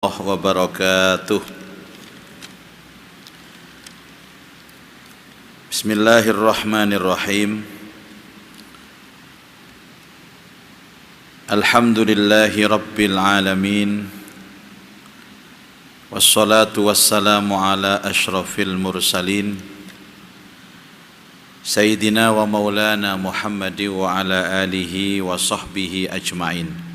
Wabarakatuh. Bismillahirrahmanirrahim. Alhamdulillahi rabbil alamin. Wassalatu wassalamu ala ashrafil mursalin Sayyidina wa maulana Muhammadi wa ala alihi wa sahbihi ajma'in.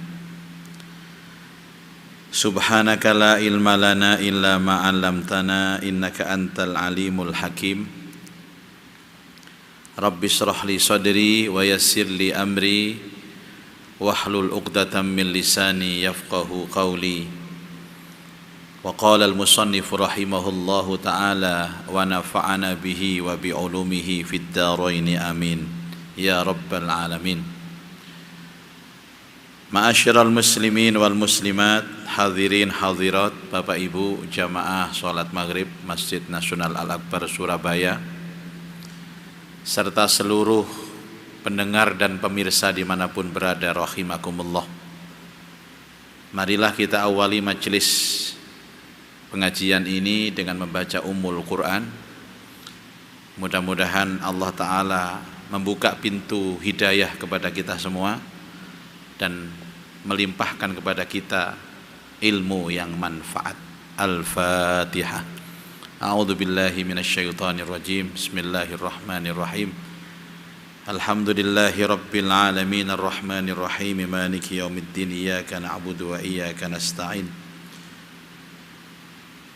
Subhanaka la ilma lana illa ma 'allamtana innaka antal alimul hakim. Rabbi shrah li sadri wa yassir li amri wahlul 'uqdatam min lisani yafqahu qawli. Wa qala al-musannif rahimahullahu ta'ala wa nafa'ana bihi wa bi 'ulumihi fid dharain amin ya rabbal alamin. Ma'asyiral muslimin wal muslimat, hadirin hadirat, Bapak Ibu jamaah salat maghrib Masjid Nasional Al-Akbar Surabaya, serta seluruh pendengar dan pemirsa dimanapun berada rahimakumullah. Marilah kita awali majelis pengajian ini dengan membaca Ummul Quran. Mudah-mudahan Allah Ta'ala membuka pintu hidayah kepada kita semua dan melimpahkan kepada kita ilmu yang manfaat. Al-Fatihah. A'udzu billahi minasyaitonir rajim. Bismillahirrahmanirrahim. Alhamdulillahi rabbil alamin arrahmanir rahim maliki yaumiddin iyyaka na'budu wa iyyaka nasta'in.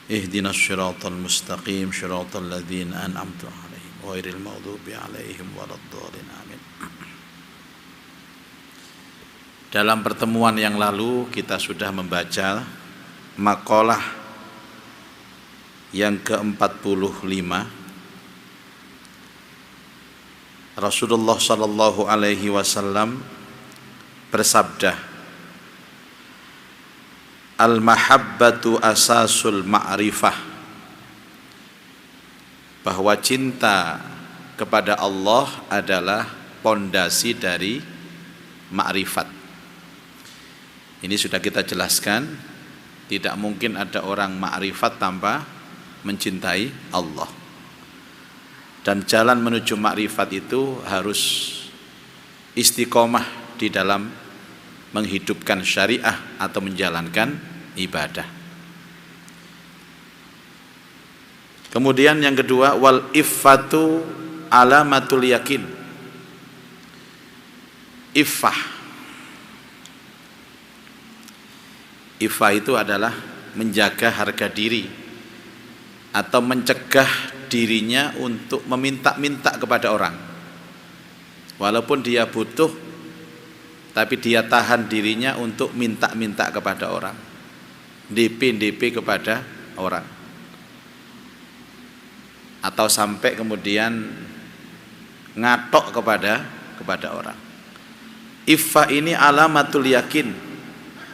Ihdinas shiratal mustaqim shiratal ladzina an'amta 'alaihim ghairil maghdubi 'alaihim waladdallin. Amin. Dalam pertemuan yang lalu kita sudah membaca makalah yang ke-45. Rasulullah sallallahu alaihi wasallam bersabda, al-mahabbatu asasul ma'rifah, bahwa cinta kepada Allah adalah pondasi dari ma'rifat. Ini sudah kita jelaskan, tidak mungkin ada orang ma'rifat tanpa mencintai Allah. Dan jalan menuju ma'rifat itu harus istiqomah di dalam menghidupkan syariah atau menjalankan ibadah. Kemudian yang kedua, wal iffatu alamatul yakin. Iffah itu adalah menjaga harga diri atau mencegah dirinya untuk meminta-minta kepada orang. Walaupun dia butuh, tapi dia tahan dirinya untuk minta-minta kepada orang, DP kepada orang, atau sampai kemudian ngatok kepada orang. Iffah ini alamatul yakin,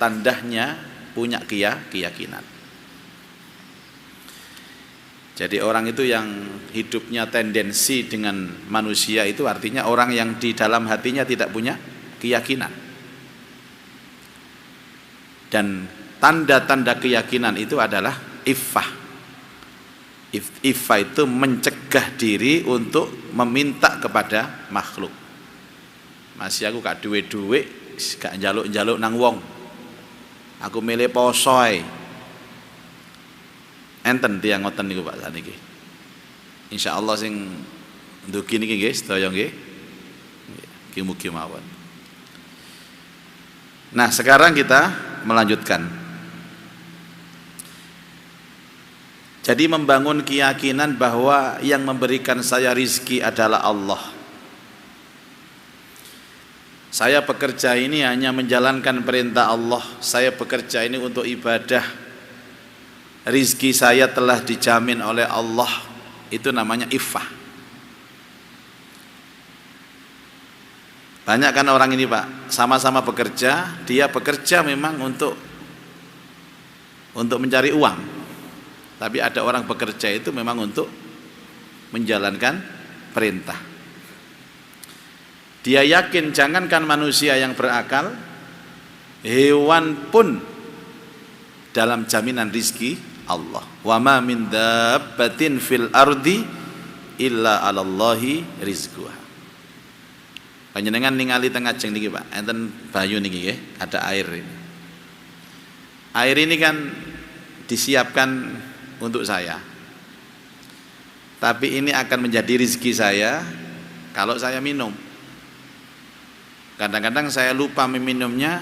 tandanya punya keyakinan. Jadi orang itu yang hidupnya tendensi dengan manusia itu artinya orang yang di dalam hatinya tidak punya keyakinan. Dan tanda-tanda keyakinan itu adalah iffah. Iffah itu mencegah diri untuk meminta kepada makhluk. Masih aku gak duwe-duwe, gak njaluk-njaluk nang wong. Aku milih posoy. Enten tiyang ngoten niku Pak saniki. Insyaallah sing ndugi niki nggih sedaya nggih. Mugi-mugi mawon. Nah, sekarang kita melanjutkan. Jadi membangun keyakinan bahwa yang memberikan saya rizki adalah Allah. Saya bekerja ini hanya menjalankan perintah Allah. Saya bekerja ini untuk ibadah. Rizki saya telah dijamin oleh Allah. Itu namanya iffah. Banyak kan orang ini Pak, sama-sama bekerja. Dia bekerja memang untuk mencari uang. Tapi ada orang bekerja itu memang untuk menjalankan perintah. Dia yakin jangankan manusia yang berakal, hewan pun dalam jaminan rizki Allah. Wa ma min dabbatin fil ardi illa 'alallahi rizquha. Panjenengan ningali teng ngajeng niki Pak, enten bayu niki nggih, ada air ini. Air ini kan disiapkan untuk saya. Tapi ini akan menjadi rizki saya kalau saya minum. Kadang-kadang saya lupa meminumnya,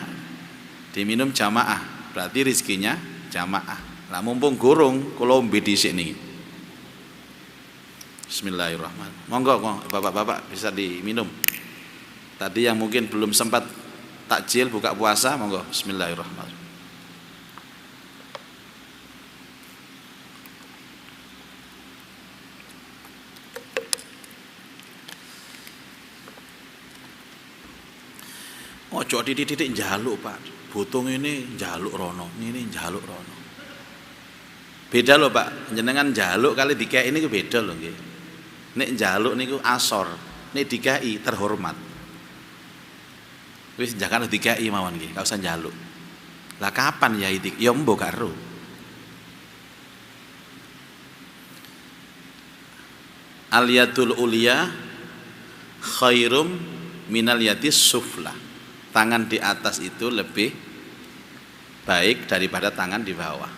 diminum jamaah, berarti rizkinya jamaah. Nah mumpung gurung, kula ombe dhisik niki. Bismillahirrahmanirrahim. Monggo bapak-bapak bisa diminum. Tadi yang mungkin belum sempat takjil buka puasa, monggo. Bismillahirrahmanirrahim. Ojo titik-titik njaluk Pak. Butung ini njaluk rono, ini njaluk rono. Beda loh Pak, jenengan njaluk kali dikei ini beda loh nggih. Nek njaluk niku asor, nek dikei terhormat. Wis jangan dikei mawon nggih, gak usah njaluk. Lah kapan ya itu? Ya mbok karo. Al-yadul ulya khairum minal yadis sufla. Tangan di atas itu lebih baik daripada tangan di bawah.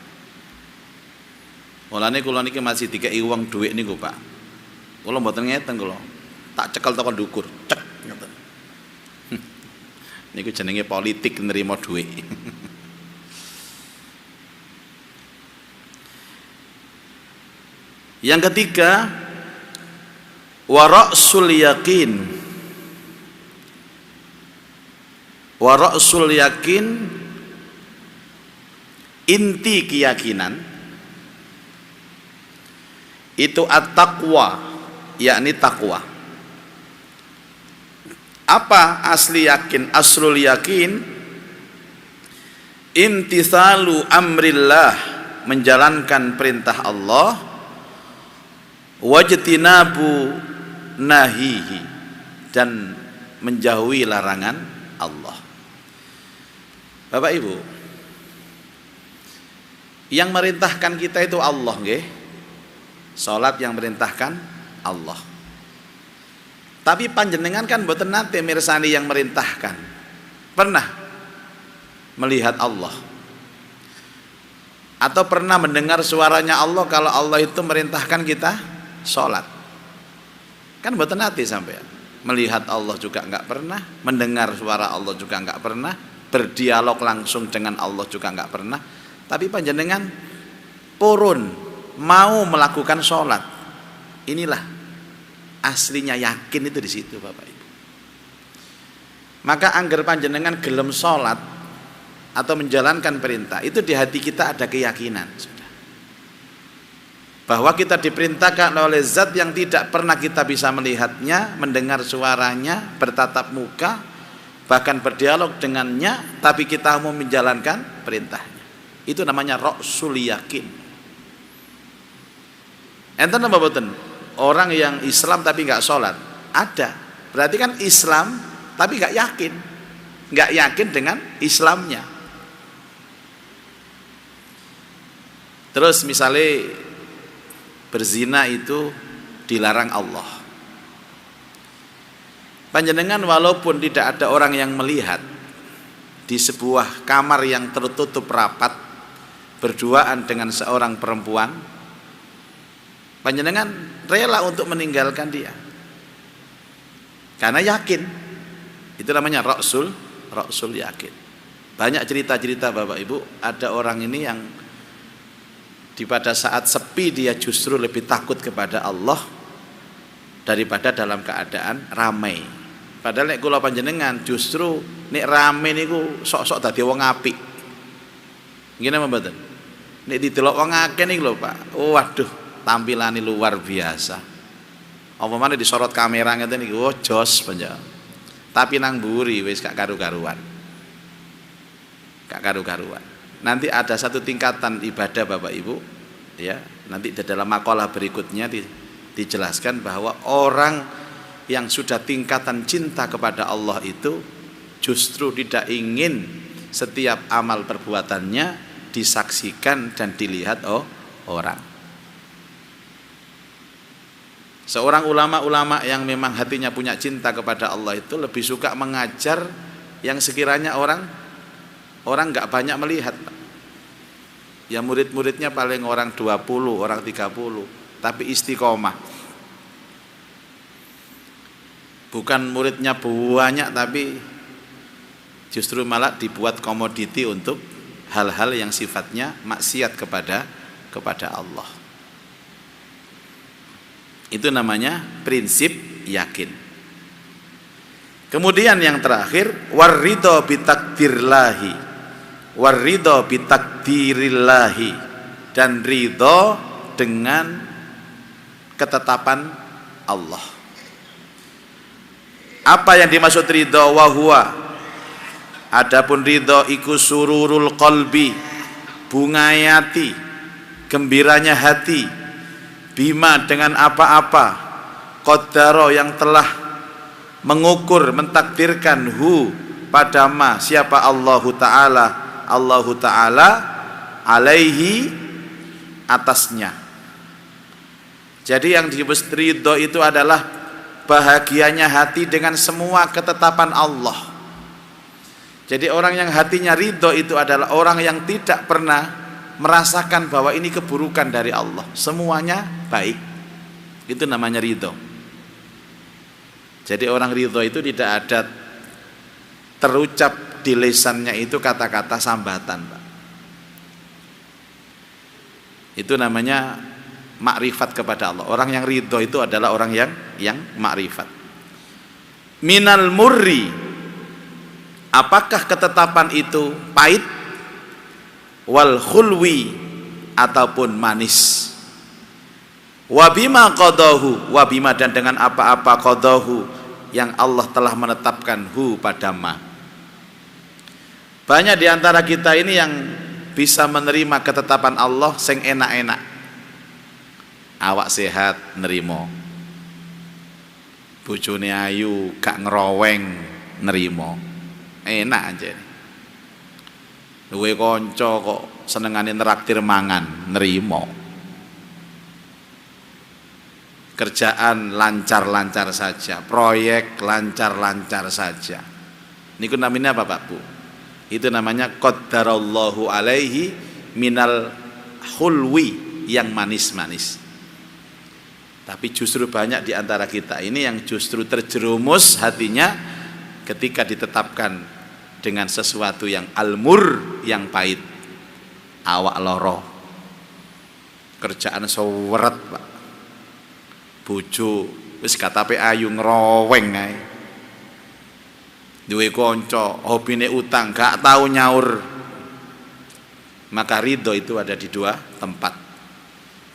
Mulane kula niki masih dikei wong dhuwit niku Pak. Kula mboten ngeten kula. Tak cekel tekan ndukur, cek ngoten. Niku jenenge politik nerima dhuwit. Yang ketiga, wara'sul yaqin. Wara'sul yakin, inti keyakinan itu at-taqwa, yakni takwa. Apa asli yakin? Aslul yakin imtithalu amrillah, menjalankan perintah Allah, wajtinabu nahihi, dan menjauhi larangan Allah. Bapak Ibu, yang merintahkan kita itu Allah nggih. Salat yang merintahkan Allah. Tapi panjenengan kan mboten nate mirsani yang merintahkan. Pernah melihat Allah? Atau pernah mendengar suaranya Allah kalau Allah itu merintahkan kita salat? Kan mboten nate sampean. Melihat Allah juga enggak pernah, mendengar suara Allah juga enggak pernah, berdialog langsung dengan Allah juga enggak pernah. Tapi panjenengan purun mau melakukan sholat. Inilah aslinya yakin itu di situ Bapak Ibu. Maka angger panjenengan gelem sholat atau menjalankan perintah, itu di hati kita ada keyakinan sudah, bahwa kita diperintahkan oleh zat yang tidak pernah kita bisa melihatnya, mendengar suaranya, bertatap muka, bahkan berdialog dengannya, tapi kita mau menjalankan perintahnya. Itu namanya ra'sul yakin. Enten apa boten? Orang yang Islam tapi nggak sholat ada. Berarti kan Islam tapi nggak yakin dengan Islamnya. Terus misalnya berzina itu dilarang Allah. Panjenengan walaupun tidak ada orang yang melihat, di sebuah kamar yang tertutup rapat berduaan dengan seorang perempuan, panjenengan rela untuk meninggalkan dia karena yakin. Itu namanya ra'sul yakin. Banyak cerita-cerita Bapak Ibu, ada orang ini yang pada saat sepi dia justru lebih takut kepada Allah daripada dalam keadaan ramai. Padahal nek kula panjenengan justru nek rame niku sok-sok dadi wong apik. Ngene mboten? Nek didelok wong akeh niku lho Pak. Waduh, tampilane luar biasa. Apa maneh disorot kamera ngeten niku, jos panjang. Tapi nang mburi wis gak karu-karuan. Gak karu-karuan. Nanti ada satu tingkatan ibadah Bapak Ibu, ya. Nanti di dalam makalah berikutnya dijelaskan bahwa orang yang sudah tingkatan cinta kepada Allah itu justru tidak ingin setiap amal perbuatannya disaksikan dan dilihat orang. Seorang ulama-ulama yang memang hatinya punya cinta kepada Allah itu lebih suka mengajar yang sekiranya orang nggak banyak melihat. Ya murid-muridnya paling orang 20, orang 30, tapi istiqomah. Bukan muridnya banyak, tapi justru malah dibuat komoditi untuk hal-hal yang sifatnya maksiat kepada Allah. Itu namanya prinsip yakin. Kemudian yang terakhir, warridho bitakdirillahi, warridho bitakdirillahi, dan ridho dengan ketetapan Allah. Apa yang dimaksud ridho? Wahwa, adapun ridho iku sururul qalbi, bungayati, gembiranya hati, bima dengan apa-apa, qaddaro yang telah mengukur, mentakdirkan, hu pada ma, siapa Allahu Ta'ala alaihi, atasnya. Jadi yang disebut ridho itu adalah bahagianya hati dengan semua ketetapan Allah. Jadi orang yang hatinya ridho itu adalah orang yang tidak pernah merasakan bahwa ini keburukan dari Allah, semuanya baik. Itu namanya ridho. Jadi orang ridho itu tidak ada terucap di lisannya itu kata-kata sambatan, Pak. Itu namanya makrifat kepada Allah. Orang yang ridho itu adalah orang yang makrifat. Minal murri, apakah ketetapan itu pahit? Wal khulwi, ataupun manis. Wabima qadahu, wabima, dan dengan apa-apa qadahu yang Allah telah menetapkan, hu pada ma. Banyak di antara kita ini yang bisa menerima ketetapan Allah sing enak-enak. Awak sehat nerimo, bojone ayu gak ngeroweng nerimo, enak aja. Duwe kanca kok senengane neraktir mangan nerimo, kerjaan lancar-lancar saja, proyek lancar-lancar saja. Niku namanya apa, Pak Bu? Itu namanya qaddarallahu alaihi minal khulwi, yang manis-manis. Tapi justru banyak di antara kita ini yang justru terjerumus hatinya ketika ditetapkan dengan sesuatu yang almur, yang pahit. Awak loro, kerjaan seweret, Pak. Bojo wis katape ayu ngroweng ae. Duwe kanca hobine utang, gak tahu nyaur. Maka ridho itu ada di dua tempat.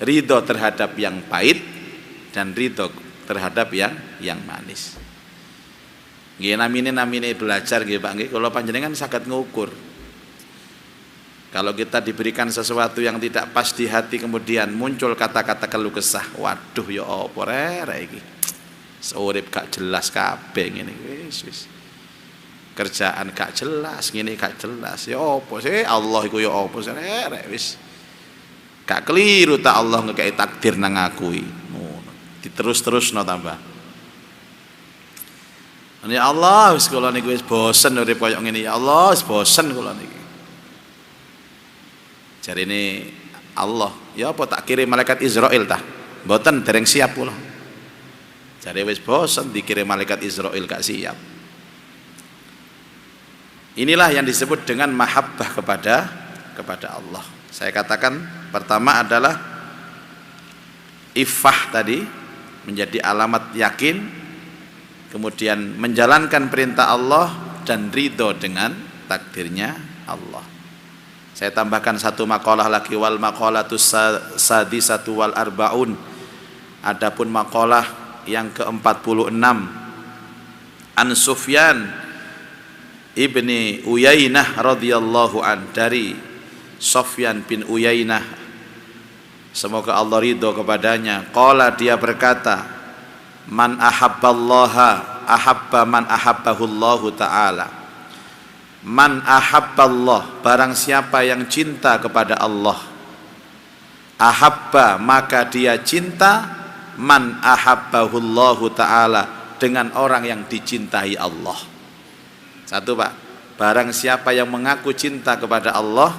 Ridho terhadap yang pahit dan ridho terhadap yang manis. Nggih namine belajar nggih Pak nggih, kula panjenengan saged ngukur. Kalau kita diberikan sesuatu yang tidak pas di hati kemudian muncul kata-kata keluh kesah, waduh ya apa rek iki. Urip gak jelas kabeh ngene wis. Kerjaan gak jelas, ngene gak jelas. Ya apa sih Allah iku ya apa sih rek wis. Gak keliru tak Allah ngekei takdir nang aku iki. Diterus-terusno tambah. Ya Allah, wis kula niku wis bosen urip koyo ngene ya Allah, wis bosen kula niki. Jarine Allah, ya apa tak kirim malaikat Israil tah? Mboten dereng siap kula. Jare wis bosen dikirim malaikat Israil gak siap. Inilah yang disebut dengan mahabbah kepada Allah. Saya katakan pertama adalah iffah tadi, menjadi alamat yakin, kemudian menjalankan perintah Allah dan ridho dengan takdirnya Allah. Saya tambahkan satu makalah lagi, wal maqalatus sadisatu wal arbaun. Adapun makalah yang ke-46, an Sufyan ibni Uyainah radhiyallahu an, dari Sufyan bin Uyainah, semoga Allah ridho kepadanya. Qala, dia berkata, man ahabballaha ahabba man ahabbahullahu ta'ala. Man ahabballah, barang siapa yang cinta kepada Allah, ahabba, maka dia cinta, man ahabbahullahu ta'ala, dengan orang yang dicintai Allah. Satu Pak, barang siapa yang mengaku cinta kepada Allah,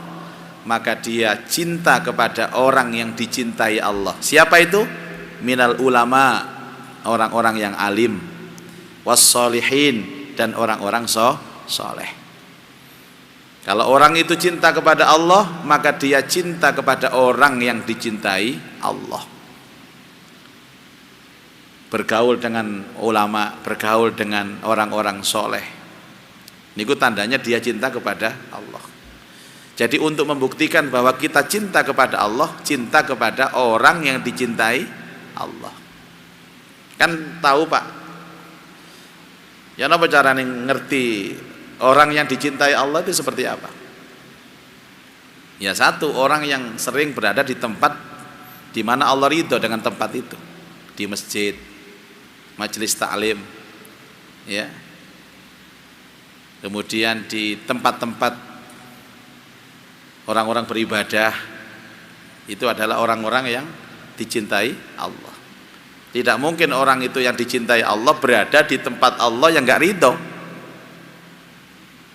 maka dia cinta kepada orang yang dicintai Allah. Siapa itu? Minal ulama, orang-orang yang alim, wassolihin, dan orang-orang soleh. Kalau orang itu cinta kepada Allah, maka dia cinta kepada orang yang dicintai Allah. Bergaul dengan ulama, bergaul dengan orang-orang soleh, niku tandanya dia cinta kepada Allah. Jadi untuk membuktikan bahwa kita cinta kepada Allah, cinta kepada orang yang dicintai Allah. Kan tahu Pak, ya apa caranya ngerti orang yang dicintai Allah itu seperti apa? Ya satu, orang yang sering berada di tempat di mana Allah ridho dengan tempat itu, di masjid, majelis taklim, ya. Kemudian di tempat-tempat orang-orang beribadah, itu adalah orang-orang yang dicintai Allah. Tidak mungkin orang itu yang dicintai Allah berada di tempat Allah yang enggak ridho,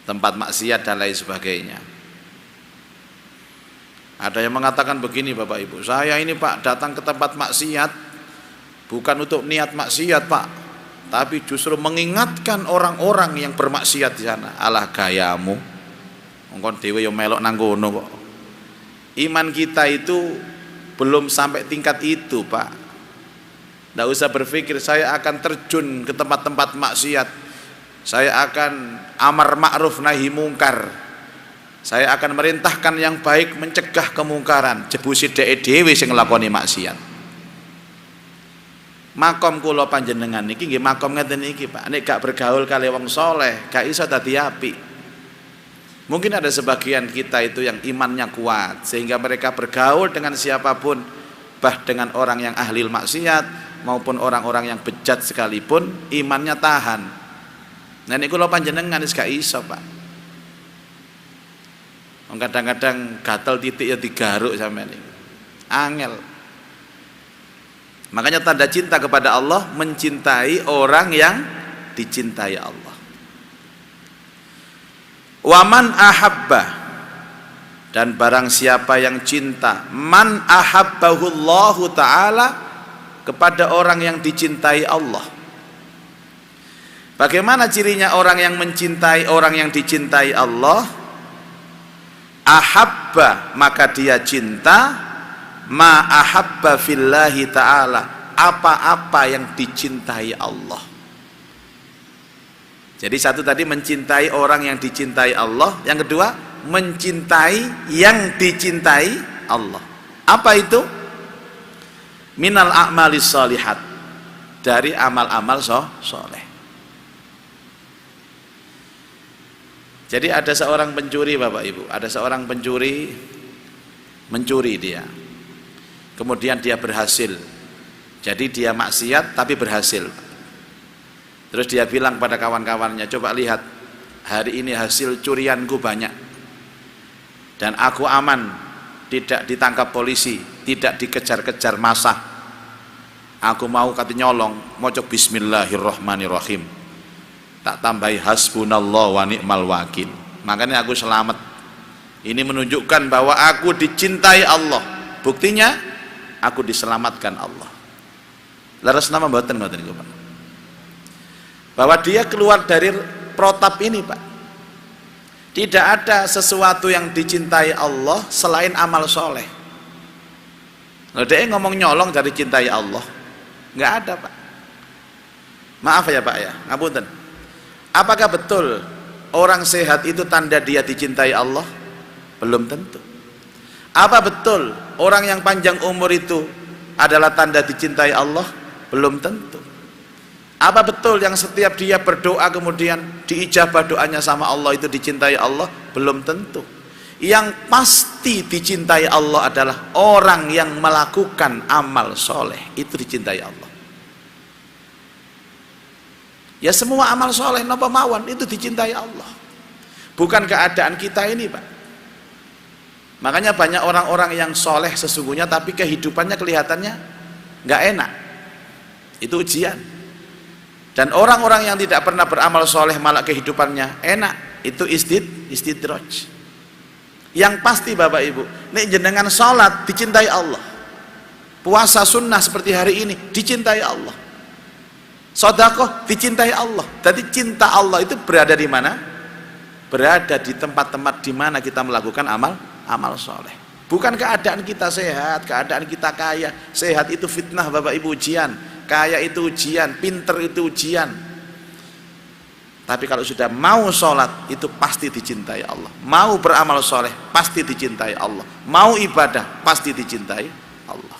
tempat maksiat dan lain sebagainya. Ada yang mengatakan begini Bapak Ibu, saya ini Pak datang ke tempat maksiat bukan untuk niat maksiat Pak, tapi justru mengingatkan orang-orang yang bermaksiat di sana. Alah gayamu, engkon dhewe yo melok nang kono kok. Iman kita itu belum sampai tingkat itu Pak. Nggak usah berpikir saya akan terjun ke tempat-tempat maksiat, saya akan amar ma'ruf nahi mungkar, saya akan merintahkan yang baik, mencegah kemungkaran. Jebusi dhewe sing nglakoni maksiat. Makom kula panjenengan niki nggih makom ngeten iki Pak, nek gak bergaul kali wong soleh gak iso dadi apik. Mungkin ada sebagian kita itu yang imannya kuat sehingga mereka bergaul dengan siapapun, bah dengan orang yang ahli maksiat maupun orang-orang yang bejat sekalipun, imannya tahan. Nah ini kalau panjenengan gak iso Pak. Kadang-kadang gatel titik ya digaruk sampean ini. Angel. Makanya tanda cinta kepada Allah, mencintai orang yang dicintai Allah. Waman ahabba, dan barang siapa yang cinta, man ahabbahullahu ta'ala, kepada orang yang dicintai Allah. Bagaimana cirinya orang yang mencintai orang yang dicintai Allah? Ahabba, maka dia cinta, ma ahabba fillahi ta'ala, apa-apa yang dicintai Allah. Jadi satu tadi mencintai orang yang dicintai Allah, yang kedua mencintai yang dicintai Allah. Apa itu? Minal a'malis sholihat, dari amal-amal soleh. Jadi ada seorang pencuri Bapak Ibu, ada seorang pencuri, mencuri dia, kemudian dia berhasil. Jadi dia maksiat tapi berhasil. Terus dia bilang pada kawan-kawannya, coba lihat, hari ini hasil curianku banyak dan aku aman, tidak ditangkap polisi, tidak dikejar-kejar massa. Aku mau kata nyolong, maca bismillahirrahmanirrahim, tak tambahi hasbunallah wa ni'mal wakil, makanya aku selamat. Ini menunjukkan bahwa aku dicintai Allah, buktinya aku diselamatkan Allah. Laras nama mboten ngoten niku Pak, bahwa dia keluar dari protap ini Pak. Tidak ada sesuatu yang dicintai Allah selain amal soleh. Dia ngomong nyolong dari cintai Allah, nggak ada Pak. Maaf ya Pak ya, ngapunten. Apakah betul orang sehat itu tanda dia dicintai Allah? Belum tentu. Apa betul orang yang panjang umur itu adalah tanda dicintai Allah? Belum tentu. Apa betul yang setiap dia berdoa kemudian diijabah doanya sama Allah itu dicintai Allah? Belum tentu. Yang pasti dicintai Allah adalah orang yang melakukan amal soleh, itu dicintai Allah. Ya semua amal soleh napa mawon itu dicintai Allah. bukan keadaan kita ini, Pak. Makanya banyak orang-orang yang soleh sesungguhnya tapi kehidupannya kelihatannya nggak enak. Itu ujian. Dan orang-orang yang tidak pernah beramal soleh malah kehidupannya enak, itu istidraj. Yang pasti Bapak Ibu, nek jenengan sholat dicintai Allah, puasa sunnah seperti hari ini dicintai Allah, sedekah dicintai Allah. Jadi cinta Allah itu berada di mana? Berada di tempat-tempat di mana kita melakukan amal soleh. Bukan keadaan kita sehat, keadaan kita kaya. Sehat itu fitnah Bapak Ibu, ujian. Kaya itu ujian, pinter itu ujian. Tapi kalau sudah mau sholat, itu pasti dicintai Allah. Mau beramal soleh, pasti dicintai Allah. Mau ibadah, pasti dicintai Allah.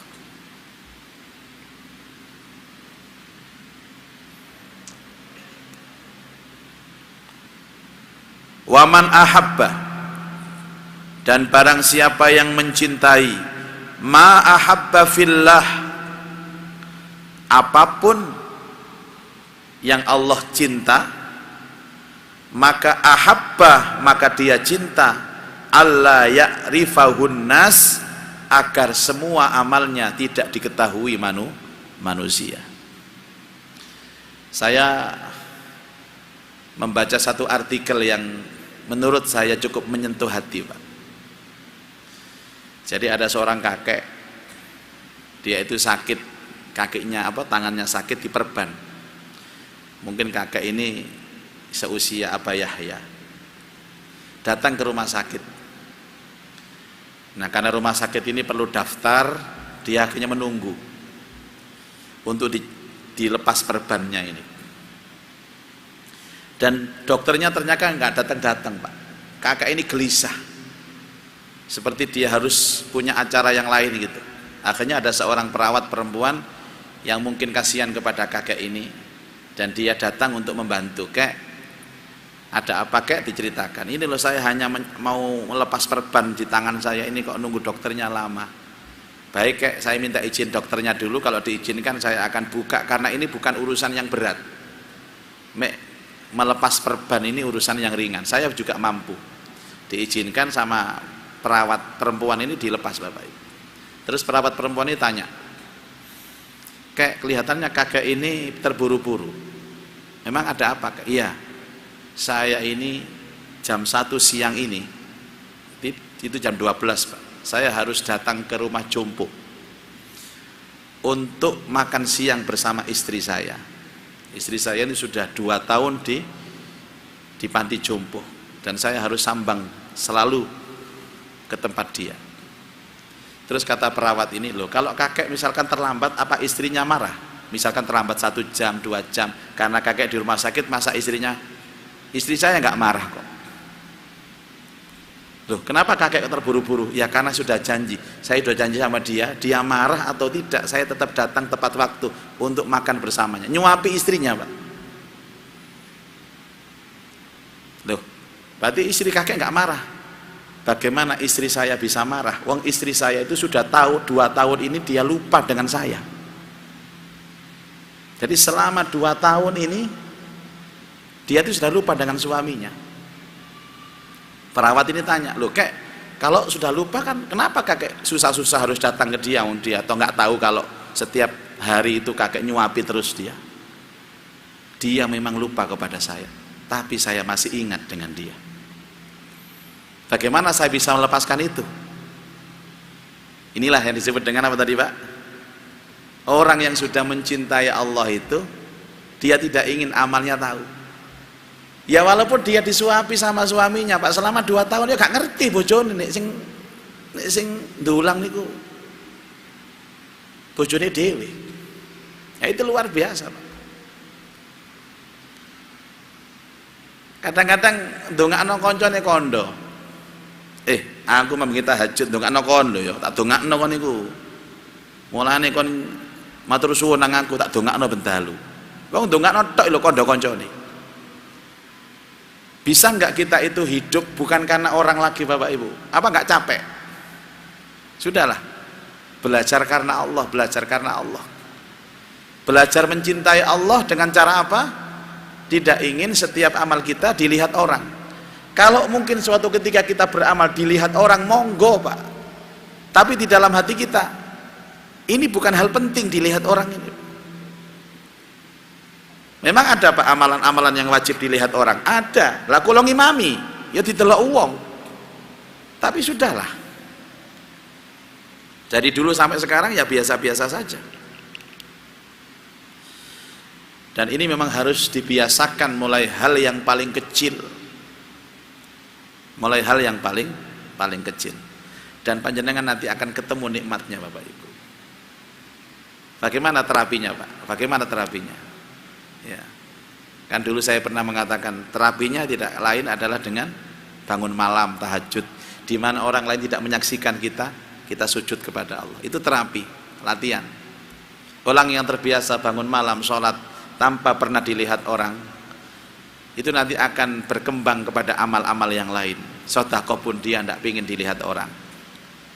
Waman ahabba, dan barang siapa yang mencintai, ma ahabba fillah, apapun yang Allah cinta, maka ahabba, maka dia cinta, alla ya'rifahun nas, agar semua amalnya tidak diketahui manusia. Saya membaca satu artikel yang menurut saya cukup menyentuh hati, Pak. Jadi ada seorang kakek, dia itu sakit, kakinya tangannya sakit diperban. Mungkin kakek ini seusia Abah Yahya, datang ke rumah sakit. Nah, karena rumah sakit ini perlu daftar, dia akhirnya menunggu untuk dilepas perbannya ini. Dan dokternya ternyata nggak datang-datang, Pak. Kakek ini gelisah, seperti dia harus punya acara yang lain gitu. Akhirnya ada seorang perawat perempuan yang mungkin kasihan kepada kakek ini, dan dia datang untuk membantu. Kek, ada apa kek? Diceritakan. Ini loh, saya hanya mau melepas perban di tangan saya ini, kok nunggu dokternya lama. Baik kek, saya minta izin dokternya dulu, kalau diizinkan saya akan buka, karena ini bukan urusan yang berat. Melepas perban ini urusan yang ringan, saya juga mampu. Diizinkan sama perawat perempuan ini, dilepas Bapak Ibu. Terus perawat perempuan ini tanya, kek, kelihatannya kakek ini terburu-buru, memang ada apa kek? Iya, saya ini jam 1 siang ini, itu jam 12 Pak, saya harus datang ke rumah jompo untuk makan siang bersama istri saya. Istri saya ini sudah 2 tahun di panti jompo, dan saya harus sambang selalu ke tempat dia. Terus kata perawat ini, loh, kalau kakek misalkan terlambat, apa istrinya marah? Misalkan terlambat 1 jam, 2 jam, karena kakek di rumah sakit, masa istri saya nggak marah kok. Loh, kenapa kakek terburu-buru? Ya karena sudah janji, saya sudah janji sama dia, dia marah atau tidak, saya tetap datang tepat waktu untuk makan bersamanya. Nyuapi istrinya, Pak. Loh, berarti istri kakek nggak marah. Bagaimana istri saya bisa marah? Wong istri saya itu sudah tahu 2 tahun ini dia lupa dengan saya. Jadi selama 2 tahun ini dia itu sudah lupa dengan suaminya. Perawat ini tanya, loh kek, kalau sudah lupa kan kenapa kakek susah-susah harus datang ke dia, atau nggak tahu kalau setiap hari itu kakek nyuapi terus dia? Dia memang lupa kepada saya, tapi saya masih ingat dengan dia. Bagaimana saya bisa melepaskan itu? Inilah yang disebut dengan apa tadi, Pak? Orang yang sudah mencintai Allah itu, dia tidak ingin amalnya tahu. Ya walaupun dia disuapi sama suaminya, Pak, selama 2 tahun ya gak ngerti bojone nek sing ndulang niku bojone dhewe. Ya itu luar biasa, Pak. Kadang-kadang ndongakno kancane kondo. Aku mambingi tahajud ndongakno kondo ya, tak dongakno kon niku. Mulane kon matur suwun nang aku, tak dongakno ben dalu. Wong ndongakno tok lho kondo kancane. Bisa enggak kita itu hidup bukan karena orang lagi, Bapak Ibu? Apa enggak capek? Sudahlah, belajar karena Allah, belajar karena Allah. Belajar mencintai Allah dengan cara apa? Tidak ingin setiap amal kita dilihat orang. Kalau mungkin suatu ketika kita beramal dilihat orang, monggo Pak, tapi di dalam hati kita ini bukan hal penting dilihat orang ini. Memang ada Pak amalan-amalan yang wajib dilihat orang, ada lah. Kula ngimami ya didelok wong, tapi sudahlah, dari dulu sampai sekarang ya biasa-biasa saja. Dan ini memang harus dibiasakan mulai hal yang paling kecil, mulai hal yang paling kecil. Dan panjenengan nanti akan ketemu nikmatnya Bapak Ibu. Bagaimana terapinya Pak? Bagaimana terapinya? Ya. Kan dulu saya pernah mengatakan terapinya tidak lain adalah dengan bangun malam tahajud, di mana orang lain tidak menyaksikan kita sujud kepada Allah. Itu terapi, latihan. Orang yang terbiasa bangun malam sholat tanpa pernah dilihat orang, itu nanti akan berkembang kepada amal-amal yang lain. Sedekah pun dia tidak ingin dilihat orang.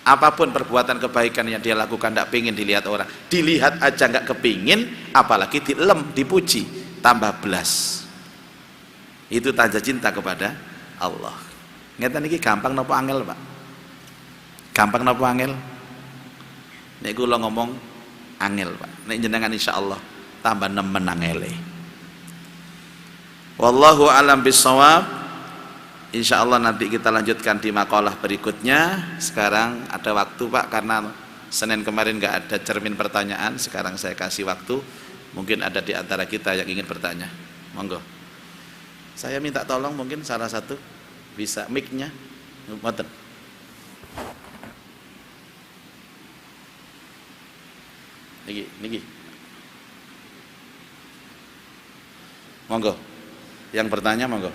Apapun perbuatan kebaikan yang dia lakukan tidak ingin dilihat orang. Dilihat aja nggak kepingin, apalagi dilem, dipuji, tambah belas. Itu tanda cinta kepada Allah. Ngeten iki gampang napa angel Pak? Gampang napa angel? Nek kula ngomong angel Pak. Nek jenengan insyaallah tambah nemen angele. Wallahu alam bisawab. Insyaallah nanti kita lanjutkan di makalah berikutnya. Sekarang ada waktu Pak, karena Senin kemarin nggak ada cermin pertanyaan. Sekarang saya kasih waktu. Mungkin ada di antara kita yang ingin bertanya. Monggo. Saya minta tolong mungkin salah satu bisa mic-nya. Ngoten. Niki. Monggo. Yang bertanya monggo.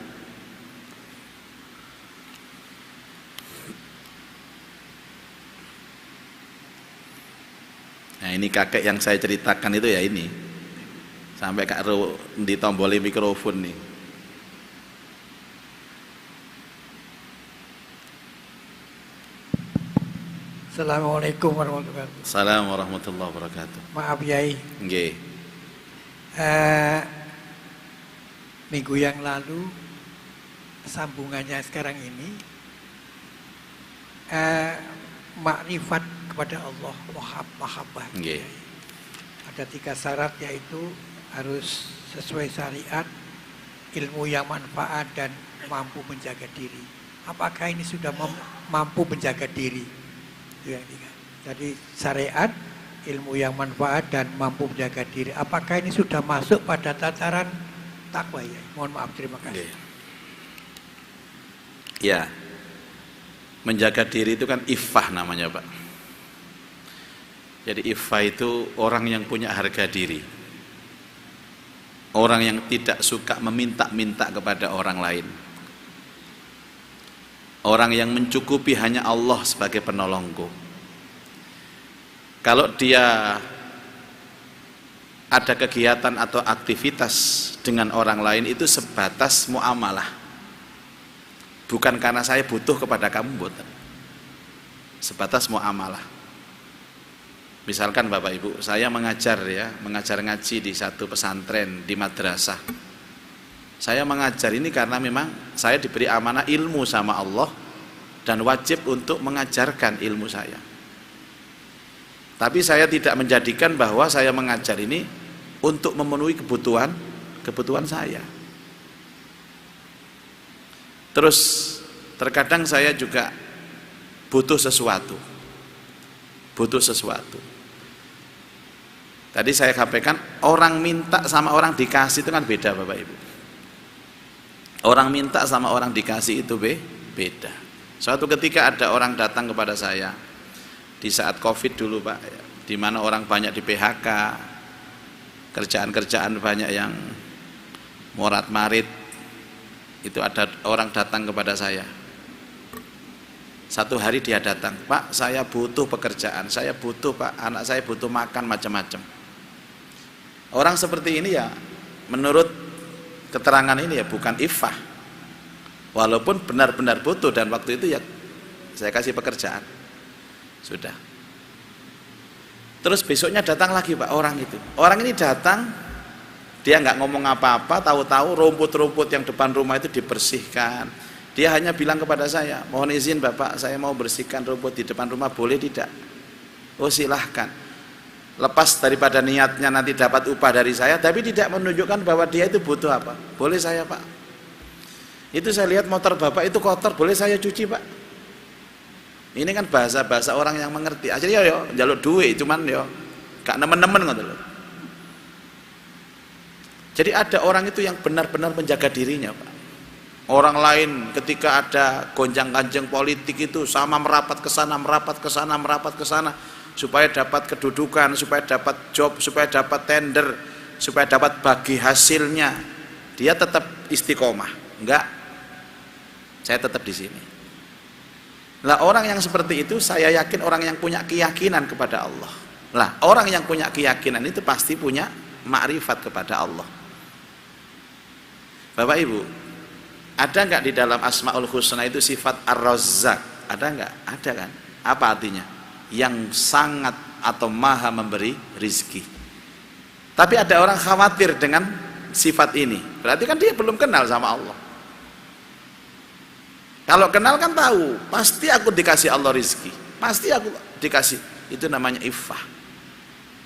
Nah ini kakek yang saya ceritakan itu ya ini. Sampai Kak Ro ditomboli mikrofon nih. Assalamualaikum warahmatullahi wabarakatuh. Assalamualaikum warahmatullahi wabarakatuh. Maaf Yai. Nggih. Minggu yang lalu sambungannya sekarang ini makrifat kepada Allah, mahabbah. Nggih. Ada 3 syarat, yaitu harus sesuai syariat, ilmu yang manfaat, dan mampu menjaga diri. Apakah ini sudah mampu menjaga diri? Itu yang 3. Jadi syariat, ilmu yang manfaat, dan mampu menjaga diri. Apakah ini sudah masuk pada tataran takwa ya? Mohon maaf, terima kasih. Ya, menjaga diri itu kan iffah namanya Pak. Jadi iffah itu orang yang punya harga diri, orang yang tidak suka meminta-minta kepada orang lain, orang yang mencukupi hanya Allah sebagai penolongku. Kalau dia ada kegiatan atau aktivitas dengan orang lain itu sebatas muamalah, bukan karena saya butuh kepada kamu, bukan. Sebatas muamalah. Misalkan Bapak Ibu, saya mengajar ngaji di satu pesantren, di madrasah. Saya mengajar ini karena memang saya diberi amanah ilmu sama Allah dan wajib untuk mengajarkan ilmu saya. Tapi saya tidak menjadikan bahwa saya mengajar ini untuk memenuhi kebutuhan saya. Terus terkadang saya juga butuh sesuatu. Tadi saya sampaikan, orang minta sama orang dikasih itu kan beda Bapak Ibu. Orang minta sama orang dikasih itu beda. Suatu ketika ada orang datang kepada saya di saat Covid dulu Pak, di mana orang banyak di PHK, kerjaan-kerjaan banyak yang morat-marit. Itu ada orang datang kepada saya. Satu hari dia datang, Pak, saya butuh pekerjaan, saya butuh Pak, anak saya butuh makan macam-macam. Orang seperti ini ya, menurut keterangan ini ya bukan iffah. Walaupun benar-benar butuh dan waktu itu ya saya kasih pekerjaan. Sudah. Terus besoknya datang lagi Pak orang itu. Orang ini datang, dia nggak ngomong apa-apa, tahu-tahu rumput-rumput yang depan rumah itu dibersihkan, Dia hanya bilang kepada saya, mohon izin Bapak, saya mau bersihkan rumput di depan rumah, boleh tidak? Oh silahkan. Lepas daripada niatnya nanti dapat upah dari saya, tapi tidak menunjukkan bahwa dia itu butuh apa. Boleh saya Pak? Itu saya lihat motor Bapak itu kotor, boleh saya cuci Pak? Ini kan bahasa-bahasa orang yang mengerti. Akhirnya yo njaluk duit, cuman yo gak nemen-nemen ngoten lho. Jadi ada orang itu yang benar-benar menjaga dirinya Pak. Orang lain ketika ada gonjang-ganjing politik itu sama merapat ke sana, merapat ke sana, merapat ke sana supaya dapat kedudukan, supaya dapat job, supaya dapat tender, supaya dapat bagi hasilnya. Dia tetap istiqomah. Enggak. Saya tetap di sini. Lah orang yang seperti itu saya yakin orang yang punya keyakinan kepada Allah. Lah orang yang punya keyakinan itu pasti punya makrifat kepada Allah. Bapak Ibu, ada enggak di dalam Asmaul Husna itu sifat Ar-Razzaq? Ada enggak? Ada kan? Apa artinya? Yang sangat atau maha memberi rizki. Tapi ada orang khawatir dengan sifat ini. Berarti kan dia belum kenal sama Allah. Kalau kenal kan tahu, pasti aku dikasih Allah rizki. Pasti aku dikasih. Itu namanya iffah.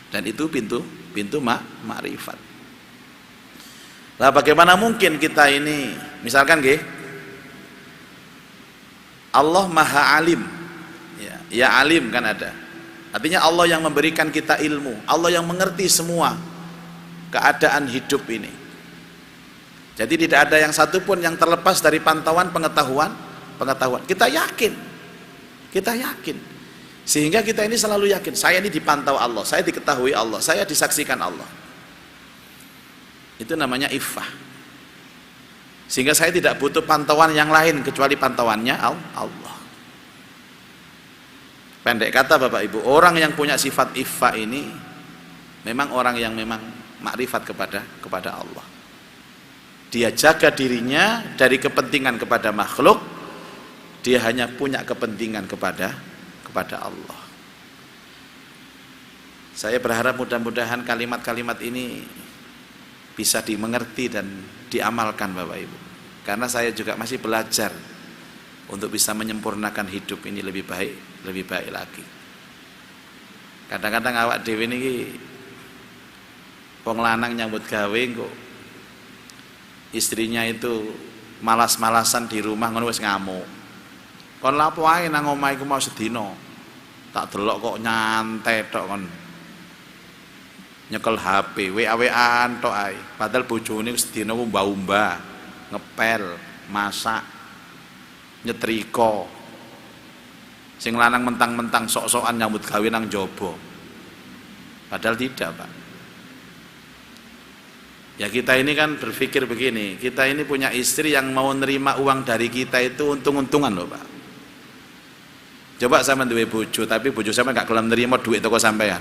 Dan itu pintu makrifat. Lah bagaimana mungkin kita ini, misalkan Allah Maha Alim. Ya alim kan ada. Artinya Allah yang memberikan kita ilmu, Allah yang mengerti semua keadaan hidup ini. Jadi tidak ada yang satu pun yang terlepas dari pantauan pengetahuan. Kita yakin. Sehingga kita ini selalu yakin, saya ini dipantau Allah, saya diketahui Allah, saya disaksikan Allah. Itu namanya iffah. Sehingga saya tidak butuh pantauan yang lain kecuali pantauannya Allah. Pendek kata Bapak Ibu, orang yang punya sifat iffah ini memang orang yang memang makrifat kepada Allah. Dia jaga dirinya dari kepentingan kepada makhluk, dia hanya punya kepentingan kepada Allah. Saya berharap mudah-mudahan kalimat-kalimat ini bisa dimengerti dan diamalkan Bapak Ibu. Karena saya juga masih belajar untuk bisa menyempurnakan hidup ini lebih baik lagi. Kadang-kadang awak dhewe niki wong lanang nyambut gawe kok istrinya itu malas-malasan di rumah ngono wis ngamuk. Kon lapo ae nang omah iku mau sedina. Tak delok kok nyantai tok kon. Nyekel HP, WA-WAan tok ae. Padahal bojone sedina umba-umba, ngepel, masak, nyetrika. Sing lanang mentang-mentang sok-sokan nyambut gawe nang jaba. Padahal tidak, Pak. Ya kita ini kan berpikir begini, kita ini punya istri yang mau nerima uang dari kita itu untung-untungan loh Pak. Coba sama duwe bojo, tapi bojo sampean gak gelem nerima duit toko sampean.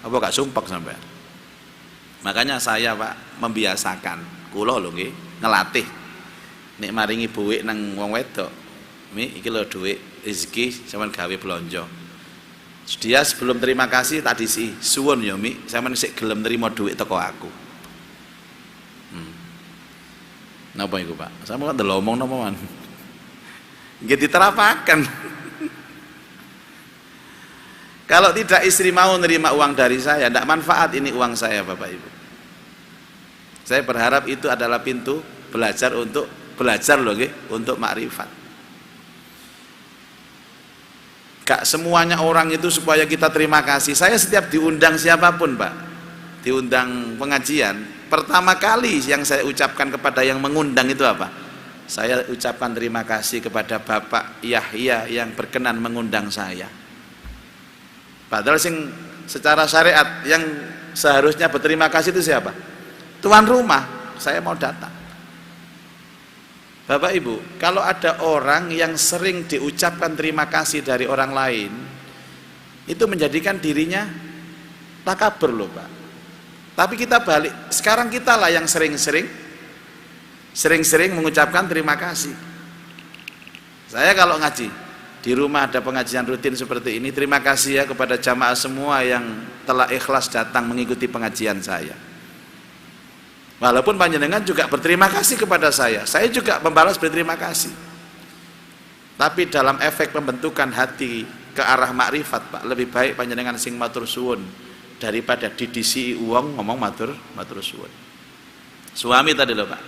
Apa gak sumpek sampean? Makanya saya Pak membiasakan, kula lho nggih, ngelatih. Nek maringi buwik nang wong wedok, mi iki lho duit rezeki sampean gawe blonjo. Dia sebelum terima kasih tak disi, suwun ya mi, sampean sik gelem nerima duit toko aku. Napa iku Pak? Sama kan delomong napa man? Nggih diterapaken. Kalau tidak istri mau nerima uang dari saya, tidak manfaat ini uang saya Bapak Ibu. Saya berharap itu adalah pintu belajar untuk loh untuk makrifat. Gak semuanya orang itu supaya kita terima kasih. Saya setiap diundang siapapun Pak, diundang pengajian, pertama kali yang saya ucapkan kepada yang mengundang itu apa? Saya ucapkan terima kasih kepada Bapak Yahya yang berkenan mengundang saya. Padahal sing secara syariat yang seharusnya berterima kasih itu siapa? Tuan rumah. Saya mau datang. Bapak Ibu, kalau ada orang yang sering diucapkan terima kasih dari orang lain, itu menjadikan dirinya takabur loh Pak. Tapi kita balik, sekarang kita lah yang sering-sering mengucapkan terima kasih. Saya kalau ngaji di rumah ada pengajian rutin seperti ini, terima kasih ya kepada jamaah semua yang telah ikhlas datang mengikuti pengajian saya. Walaupun panjenengan juga berterima kasih kepada saya juga membalas berterima kasih. Tapi dalam efek pembentukan hati ke arah makrifat Pak, lebih baik panjenengan sing matur suwun daripada didisi uang ngomong matur suwun. Suami tadi loh Pak,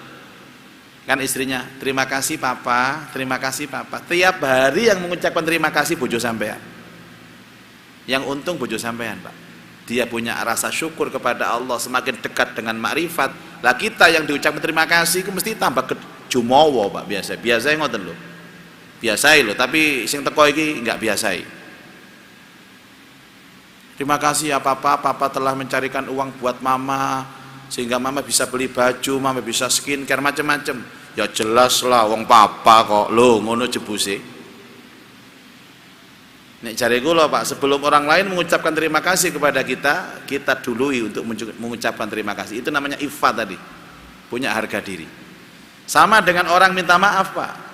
kan istrinya terima kasih papa, terima kasih papa. Tiap hari yang mengucapkan terima kasih bojo sampean, yang untung bojo sampean Pak. Dia punya rasa syukur kepada Allah, semakin dekat dengan makrifat. Lah kita yang diucapkan terima kasih itu mesti tambah jumowo Pak, biasa ngoten loh. Biasai loh, tapi sing teko iki enggak biasai. Terima kasih ya papa telah mencarikan uang buat mama sehingga mama bisa beli baju, mama bisa skincare macam-macam. Ya jelas lah wong papa kok. Loh ngono jebuse. Nek jariku loh Pak, sebelum orang lain mengucapkan terima kasih kepada kita, kita dului untuk mengucapkan terima kasih. Itu namanya iffah tadi. Punya harga diri. Sama dengan orang minta maaf Pak.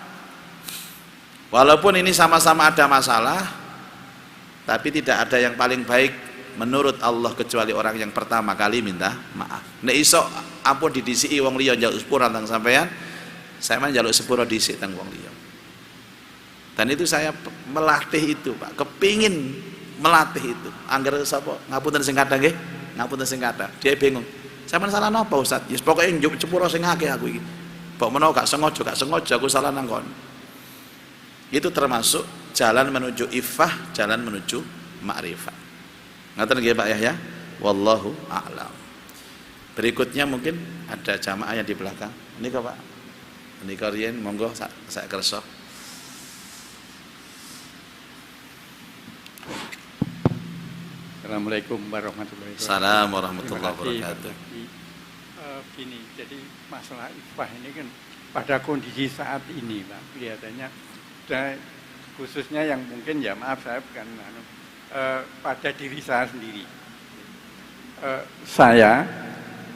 Walaupun ini sama-sama ada masalah, tapi tidak ada yang paling baik menurut Allah kecuali orang yang pertama kali minta maaf. Nek iso ampun didisiki wong liya njaluk sepura teng sampean, saya mah njaluk sepura dhisik teng wong liya. Dan itu saya melatih itu Pak, kepingin melatih itu. Angger sapa ngapunten sing kathah nggih, ngapunten sing kathah. Dia bingung. Sampeyan salah napa Ustaz? Ya pokoke njuk sepura sing akeh aku iki. Mbok menawa gak sengaja aku salah nang kon. Itu termasuk jalan menuju iffah, jalan menuju ma'rifat. Ngaten nggih Pak Yahya? Wallahu a'lam. Berikutnya mungkin ada jamaah yang di belakang. Nika Pak. Nika riyen monggo sak kersa. Assalamualaikum warahmatullahi wabarakatuh. Assalamualaikum warahmatullahi wabarakatuh. Gini, jadi masalah iffah ini kan pada kondisi saat ini Pak, kelihatannya dan khususnya yang mungkin ya maaf saya bukan pada diri saya sendiri. Saya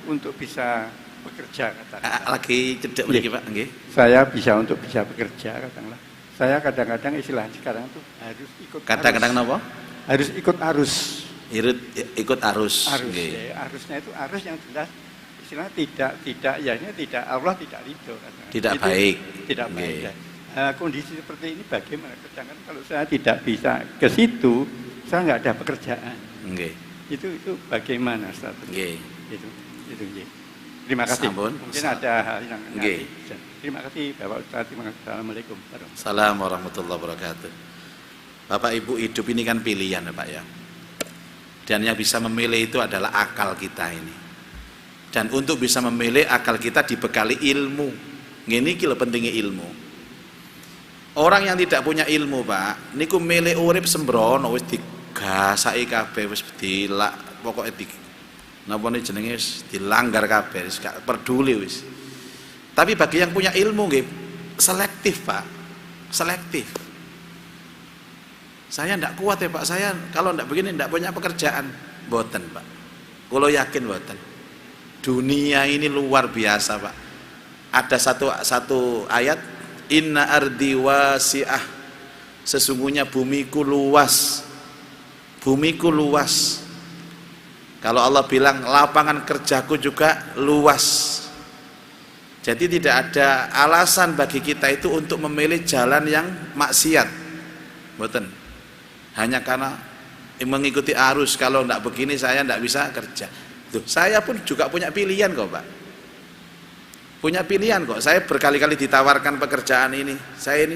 untuk bisa bekerja katakanlah. Lagi cedek mriki Pak nggih. Saya bisa untuk bisa bekerja katakanlah. Saya kadang-kadang istilah sekarang tuh harus ikut Kadang-kadang napa? Harus ikut arus. Ikut arus. Arus Nggih. ya, arusnya itu arus yang jelas istilah tidak ya tidak Allah tidak ridho katanya. Tidak Itu baik. Tidak baik. Nggih. Ya. Kondisi seperti ini bagaimana? Sedangkan kalau saya tidak bisa ke situ, saya nggak ada pekerjaan. Nggih. Itu bagaimana Ustaz? Nggih. Itu nggih. Terima kasih. Sampun. Mungkin ada hal yang Nggih. nanti. Terima kasih Bapak Ustaz. Terima kasih. Assalamualaikum warahmatullahi wabarakatuh. Assalamualaikum warahmatullahi wabarakatuh. Bapak Ibu, hidup ini kan pilihan ya Pak ya. Dan yang bisa memilih itu adalah akal kita ini. Dan untuk bisa memilih, akal kita dibekali ilmu. Ngene iki lho pentingnya ilmu. Orang yang tidak punya ilmu Pak, niku milih urip sembrono wis digasaki kabeh, wis dilak pokoke napa jenenge wis dilanggar kabeh, wis gak peduli wis. Tapi bagi yang punya ilmu nggih selektif Pak. Selektif. Saya ndak kuat ya Pak, saya kalau ndak begini ndak punya pekerjaan. Mboten Pak. Kula yakin mboten. Dunia ini luar biasa Pak. Ada satu ayat, inna ardi wasi'ah, sesungguhnya bumiku luas. Bumiku luas. Kalau Allah bilang lapangan kerjaku juga luas. Jadi tidak ada alasan bagi kita itu untuk memilih jalan yang maksiat. Mboten. Hanya karena mengikuti arus, kalau tidak begini saya tidak bisa kerja. Tuh, saya pun juga punya pilihan kok Pak. Punya pilihan kok. Saya berkali-kali ditawarkan pekerjaan ini. Saya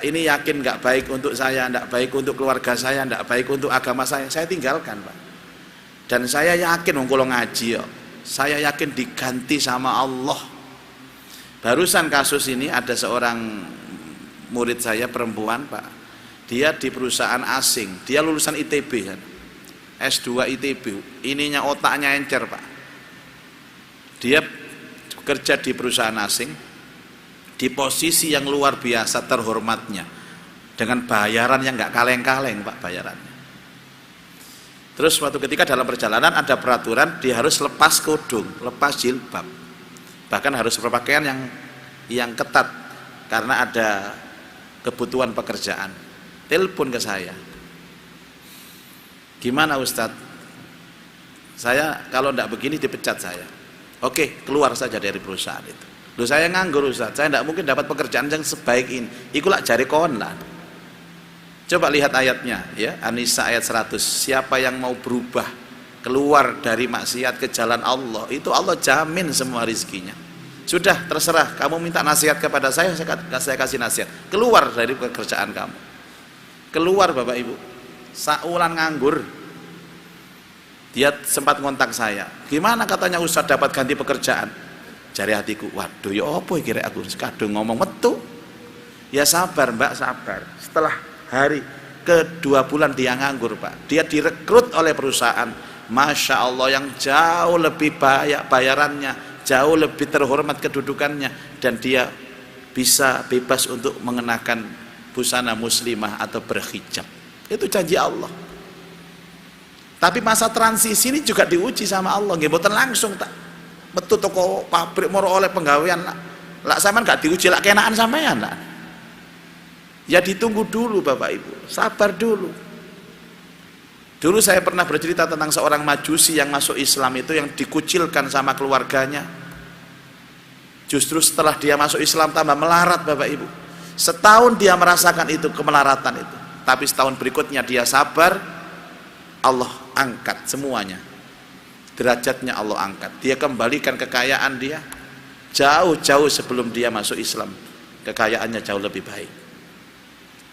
ini yakin nggak baik untuk saya, nggak baik untuk keluarga saya, nggak baik untuk agama saya. Saya tinggalkan Pak. Dan saya yakin kalau ngaji ya, saya yakin diganti sama Allah. Barusan kasus ini ada seorang murid saya perempuan Pak. Dia di perusahaan asing. Dia lulusan ITB kan. S2 ITB. Ininya otaknya encer Pak. Dia kerja di perusahaan asing di posisi yang luar biasa terhormatnya dengan bayaran yang nggak kaleng-kaleng Pak bayarannya. Terus suatu ketika dalam perjalanan ada peraturan dia harus lepas kudung, lepas jilbab, bahkan harus berpakaian yang ketat karena ada kebutuhan pekerjaan. Telepon ke saya, gimana Ustadz? Saya kalau tidak begini dipecat saya. Oke, keluar saja dari perusahaan itu. Loh saya nganggur Ustaz, saya tidak mungkin dapat pekerjaan yang sebaik ini. Iku lak jari kon lah. Coba lihat ayatnya ya, An-Nisa ayat 100. Siapa yang mau berubah keluar dari maksiat ke jalan Allah, itu Allah jamin semua rizkinya. Sudah terserah, kamu minta nasihat kepada saya kasih nasihat. Keluar dari pekerjaan kamu. Keluar Bapak Ibu. Saulan nganggur. Dia sempat ngontak saya. Gimana katanya Ustaz dapat ganti pekerjaan? Jari hatiku, waduh ya apa kira aku kadung ngomong metu. Ya sabar Mbak, sabar. Setelah hari ke-2 bulan dia nganggur Pak, dia direkrut oleh perusahaan, Masya Allah, yang jauh lebih banyak bayarannya, jauh lebih terhormat kedudukannya, dan dia bisa bebas untuk mengenakan busana muslimah atau berhijab. Itu janji Allah. Tapi masa transisi ini juga diuji sama Allah, nggih mboten langsung tak metu toko pabrik moro oleh penggawean lak sampean gak diuji lak kenaan sampean lah. Ya ditunggu dulu Bapak Ibu, sabar dulu. Dulu saya pernah bercerita tentang seorang majusi yang masuk Islam itu, yang dikucilkan sama keluarganya. Justru setelah dia masuk Islam tambah melarat Bapak Ibu. Setahun dia merasakan itu, kemelaratan itu. Tapi setahun berikutnya dia sabar, Allah angkat semuanya. Derajatnya Allah angkat. Dia kembalikan kekayaan dia jauh-jauh sebelum dia masuk Islam. Kekayaannya jauh lebih baik.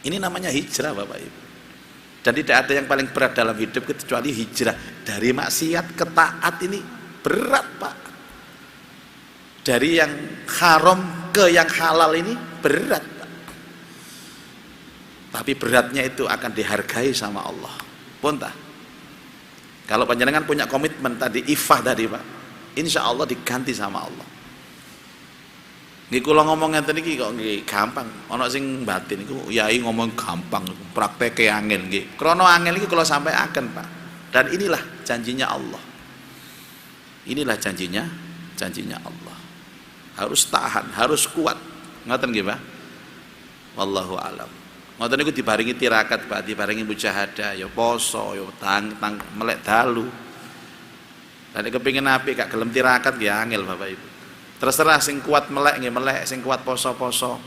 Ini namanya hijrah Bapak Ibu. Dan tidak ada yang paling berat dalam hidup kecuali hijrah. Dari maksiat ke taat ini berat Pak. Dari yang haram ke yang halal ini berat Pak. Tapi beratnya itu akan dihargai sama Allah. Pontah. Kalau panjenengan punya komitmen tadi, ifah tadi Pak, insya Allah diganti sama Allah. Nggih kula ngomong ngeten iki kok nggih gampang. Ana sing batin iku yai ngomong gampang, prakteke angel nggih. Krana angel iki kula sampaiaken, Pak. Dan inilah janjinya Allah. Inilah janjinya Allah. Harus tahan, harus kuat. Ngoten nggih, Pak? Wallahu alam. Ngoten niku dibaringi tirakat, Pak, dibaringi mujahadah, ya poso, ya tang melek dalu. Lan kepengin apik gak gelem tirakat nggih angel, Bapak Ibu. Terserah sing kuat melek nggih melek, sing kuat poso-poso,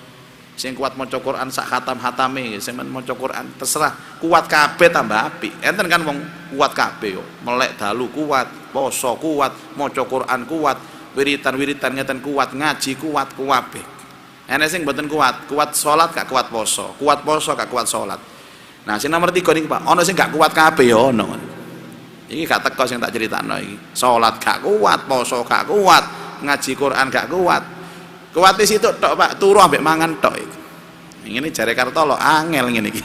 sing kuat maca Quran sak khatam-khatame, sing maca Quran terserah, kuat kabeh tambah apik. Enten kan wong kuat kabeh yo, melek dalu kuat, poso kuat, maca Quran kuat, wiritan-wiritan ngeten kuat, ngaji kuat kabeh. Enek sing mboten kuat, kuat salat gak kuat poso gak kuat salat. Nah, sing nomor 3 niki Pak, ana sing gak kuat kabeh yo ono. Iki gak teko sing tak critakno iki. Salat gak kuat, poso gak kuat, ngaji Quran gak kuat. Kuwate situ tok Pak, turu ambek mangan tok iki. Ngene jare Kartolo angel ngene iki.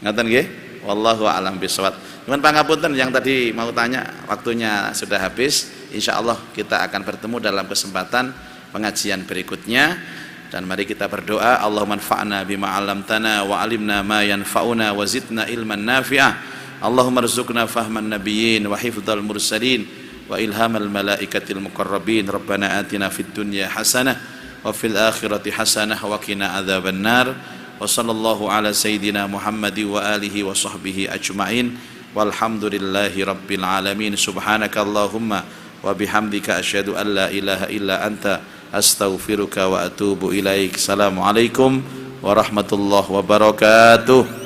Ngoten nggih? Wallahu a'lam bishawab. Nuwun pangapunten yang tadi mau tanya, waktunya sudah habis. Insyaallah kita akan bertemu dalam kesempatan pengajian berikutnya, dan mari kita berdoa. Allahumma anfa'na bima 'allamtana wa 'alimna ma yanfa'una wa zidna ilman nafi'ah. Allahumma rzuqna fahman nabiyyin wa hifdzal mursalin wa ilhamal malaikatil muqarrabin. Rabbana atina fid dunya hasanah wa fil akhirati hasanah wa qina adzabannar. Wa sallallahu ala sayyidina Muhammad wa alihi wa sahbihi ajma'in. Walhamdulillahi rabbil alamin. Subhanakallahumma wa bihamdika asyhadu an la ilaha illa anta astaghfiruka wa atubu ilaik. Assalamualaikum warahmatullahi wabarakatuh.